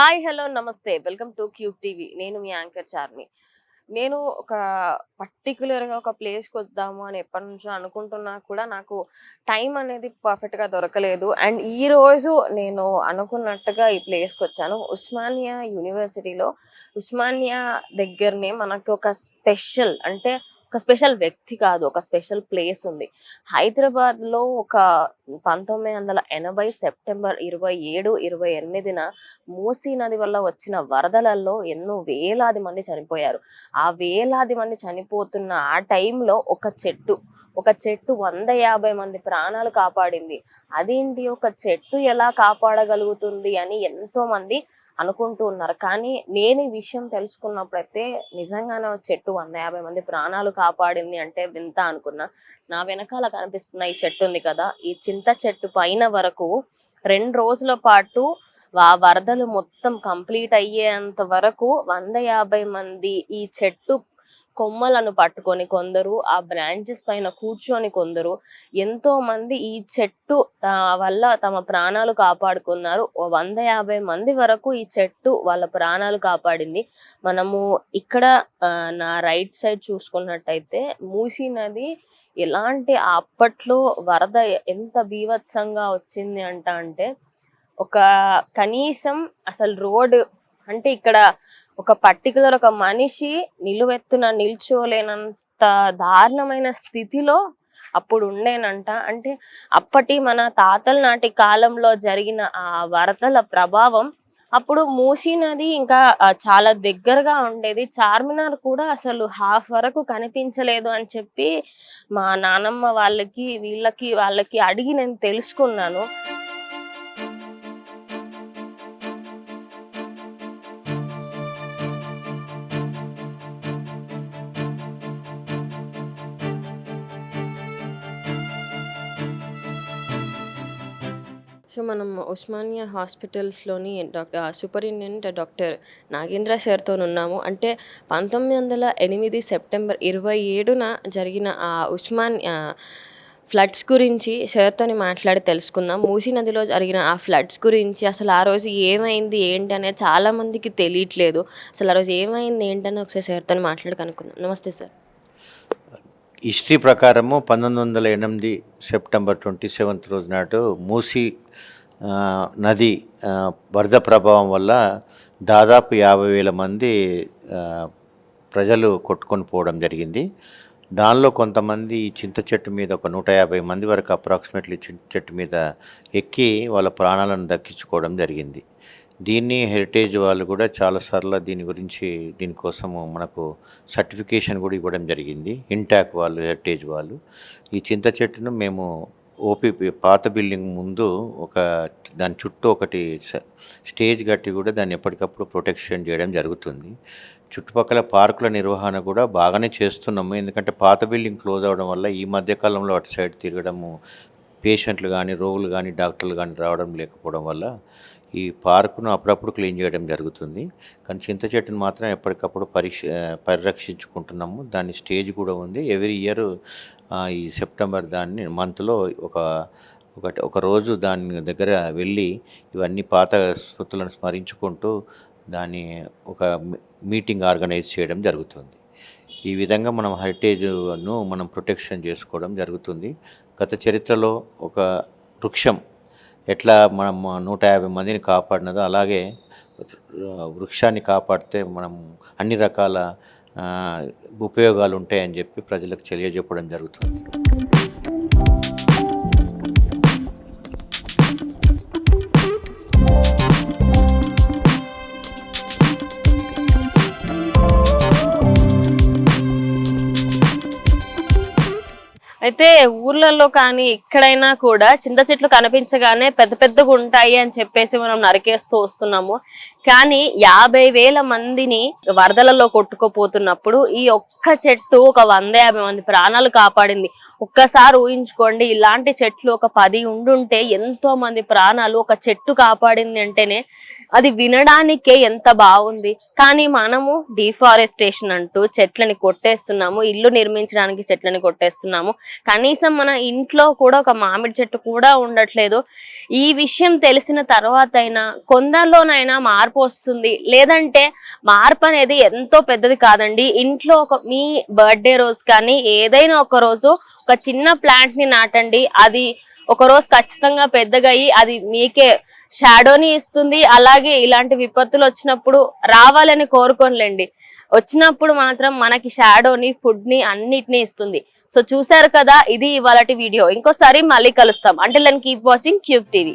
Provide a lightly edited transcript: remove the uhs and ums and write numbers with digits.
Hi hello నమస్తే welcome to cube TV. నేను మీ anchor Charmi. నేను ఒక పర్టిక్యులర్గా ఒక ప్లేస్కి వద్దాము అని ఎప్పటి నుంచో అనుకుంటున్నా కూడా నాకు టైం అనేది పర్ఫెక్ట్గా దొరకలేదు. అండ్ ఈరోజు నేను అనుకున్నట్టుగా ఈ ప్లేస్కి వచ్చాను. ఉస్మానియా యూనివర్సిటీలో ఉస్మానియా దగ్గరనే మనకు ఒక స్పెషల్ అంటే ఒక స్పెషల్ వ్యక్తి కాదు, ఒక స్పెషల్ ప్లేస్ ఉంది. హైదరాబాద్లో ఒక 1980 సెప్టెంబర్ 27, 28న మూసీ నది వల్ల వచ్చిన వరదలలో ఎన్నో వేలాది మంది చనిపోయారు. ఆ వేలాది మంది చనిపోతున్న ఆ టైంలో ఒక చెట్టు 150 మంది ప్రాణాలు కాపాడింది. అదేంటి, ఒక చెట్టు ఎలా కాపాడగలుగుతుంది అని ఎంతో మంది అనుకుంటూ ఉన్నారు. కానీ నేను ఈ విషయం తెలుసుకున్నప్పుడైతే నిజంగానే ఒక చెట్టు 150 మంది ప్రాణాలు కాపాడింది అంటే వింత అనుకున్నా. నా వెనకాల కనిపిస్తున్న ఈ చెట్టు ఉంది కదా, ఈ చింత చెట్టు పైన వరకు 2 రోజుల పాటు ఆ వరదలు మొత్తం కంప్లీట్ అయ్యేంత వరకు 150 మంది ఈ చెట్టు కొమ్మలను పట్టుకొని, కొందరు ఆ బ్రాంచెస్ పైన కూర్చొని, కొందరు ఎంతో మంది ఈ చెట్టు వల్ల తమ ప్రాణాలు కాపాడుకున్నారు. 150 మంది వరకు ఈ చెట్టు వాళ్ళ ప్రాణాలు కాపాడింది. మనము ఇక్కడ నా రైట్ సైడ్ చూసుకున్నట్టయితే మూసీ నది ఎలాంటి అప్పట్లో వరద ఎంత బీభత్సంగా వచ్చింది అంటే ఒక కనీసం అసలు రోడ్ అంటే ఇక్కడ ఒక పర్టికులర్ ఒక మనిషి నిలువెత్తున నిల్చోలేనంత దారుణమైన స్థితిలో అప్పుడు ఉండేనంట. అంటే అప్పటి మన తాతల నాటి కాలంలో జరిగిన ఆ వరదల ప్రభావం అప్పుడు మూసీ నది ఇంకా చాలా దగ్గరగా ఉండేది. చార్మినార్ కూడా అసలు హాఫ్ వరకు కనిపించలేదు అని చెప్పి మా నానమ్మ వాళ్ళకి అడిగి నేను తెలుసుకున్నాను. సో మనం ఉస్మానియా హాస్పిటల్స్లోని సూపరింటెండెంట్ డాక్టర్ నాగేంద్ర సార్తో ఉన్నాము. అంటే 1908 సెప్టెంబర్ 27న జరిగిన ఆ ఫ్లడ్స్ గురించి సార్తో మాట్లాడి తెలుసుకుందాం. మూసీ నదిలో జరిగిన ఆ ఫ్లడ్స్ గురించి, అసలు ఆ రోజు ఏమైంది ఏంటి అనేది చాలామందికి తెలియట్లేదు. అసలు ఆ రోజు ఏమైంది ఏంటని ఒకసారి సార్తో మాట్లాడి కనుక్కుందాం. నమస్తే సార్. హిస్టరీ ప్రకారము 1908 సెప్టెంబర్ 27 రోజు నాటు మూసీ నది వరద ప్రభావం వల్ల దాదాపు 50,000 మంది ప్రజలు కొట్టుకొని పోవడం జరిగింది. దానిలో కొంతమంది చింత చెట్టు మీద ఒక 150 మంది వరకు అప్రాక్సిమేట్లీ చింత చెట్టు మీద ఎక్కి వాళ్ళ ప్రాణాలను దక్కించుకోవడం జరిగింది. దీన్ని హెరిటేజ్ వాళ్ళు కూడా చాలాసార్లు దీనికోసము మనకు సర్టిఫికేషన్ కూడా ఇవ్వడం జరిగింది. ఇంటాక్ వాళ్ళు, హెరిటేజ్ వాళ్ళు. ఈ చింత చెట్టును మేము ఓపీపీ పాత బిల్డింగ్ ముందు దాని చుట్టూ ఒకటి స్టేజ్ కట్టి కూడా దాన్ని ఎప్పటికప్పుడు ప్రొటెక్షన్ చేయడం జరుగుతుంది. చుట్టుపక్కల పార్కుల నిర్వహణ కూడా బాగానే చేస్తున్నాము. ఎందుకంటే పాత బిల్డింగ్ క్లోజ్ అవ్వడం వల్ల ఈ మధ్యకాలంలో అటు సైడ్ తిరగడము, పేషెంట్లు కానీ, రోగులు కానీ, డాక్టర్లు కానీ రావడం లేకపోవడం వల్ల ఈ పార్కును అప్పుడప్పుడు క్లీన్ చేయడం జరుగుతుంది. కానీ చింత చెట్టును మాత్రం ఎప్పటికప్పుడు పరిరక్షించుకుంటున్నాము. దాని స్టేజ్ కూడా ఉంది. ఎవ్రీ ఇయర్ ఈ సెప్టెంబర్ మంత్లో ఒక రోజు దాని దగ్గర వెళ్ళి ఇవన్నీ పాత స్మృతులను స్మరించుకుంటూ దాన్ని ఒక మీటింగ్ ఆర్గనైజ్ చేయడం జరుగుతుంది. ఈ విధంగా మనం హెరిటేజ్ను మనం ప్రొటెక్షన్ చేసుకోవడం జరుగుతుంది. గత చరిత్రలో ఒక వృక్షం ఎట్లా మనం 150 మందిని కాపాడినదో అలాగే వృక్షాన్ని కాపాడితే మనం అన్ని రకాల ఉపయోగాలు ఉంటాయని చెప్పి ప్రజలకు తెలియజెప్పడం జరుగుతుంది. అయితే ఊర్లలో కానీ ఎక్కడైనా కూడా చింత చెట్లు కనిపించగానే పెద్ద పెద్దగా ఉంటాయి అని చెప్పేసి మనం నరికేస్తూ వస్తున్నాము. కానీ 50,000 మందిని వరదలలో కొట్టుకుపోతున్నప్పుడు ఈ ఒక్క చెట్టు ఒక 150 మంది ప్రాణాలు కాపాడింది. ఒక్కసారి ఊహించుకోండి, ఇలాంటి చెట్లు ఒక 10 ఉండుంటే ఎంతో మంది ప్రాణాలు ఒక చెట్టు కాపాడింది అంటేనే అది వినడానికే ఎంత బాగుంది. కానీ మనము డిఫారెస్టేషన్ అంటూ చెట్లని కొట్టేస్తున్నాము, ఇల్లు నిర్మించడానికి చెట్లని కొట్టేస్తున్నాము. కనీసం మన ఇంట్లో కూడా ఒక మామిడి చెట్టు కూడా ఉండట్లేదు. ఈ విషయం తెలిసిన తర్వాత అయినా కొందరిలోనైనా మార్పు వస్తుంది. లేదంటే మార్పు అనేది ఎంతో పెద్దది కాదండి. ఇంట్లో మీ బర్త్డే రోజు కానీ ఏదైనా ఒక రోజు ఒక చిన్న ప్లాంట్ ని నాటండి. అది ఒక రోజు ఖచ్చితంగా పెద్దగా అయ్యి అది మీకే షాడోని ఇస్తుంది. అలాగే ఇలాంటి విపత్తులు వచ్చినప్పుడు రావాలని కోరుకోనులేండి, వచ్చినప్పుడు మాత్రం మనకి షాడోని, ఫుడ్ ని, అన్నిటిని ఇస్తుంది. సో చూసారు కదా, ఇది ఇవాళటి వీడియో. ఇంకోసారి మళ్ళీ కలుస్తాం. Until then keep watching Cube TV.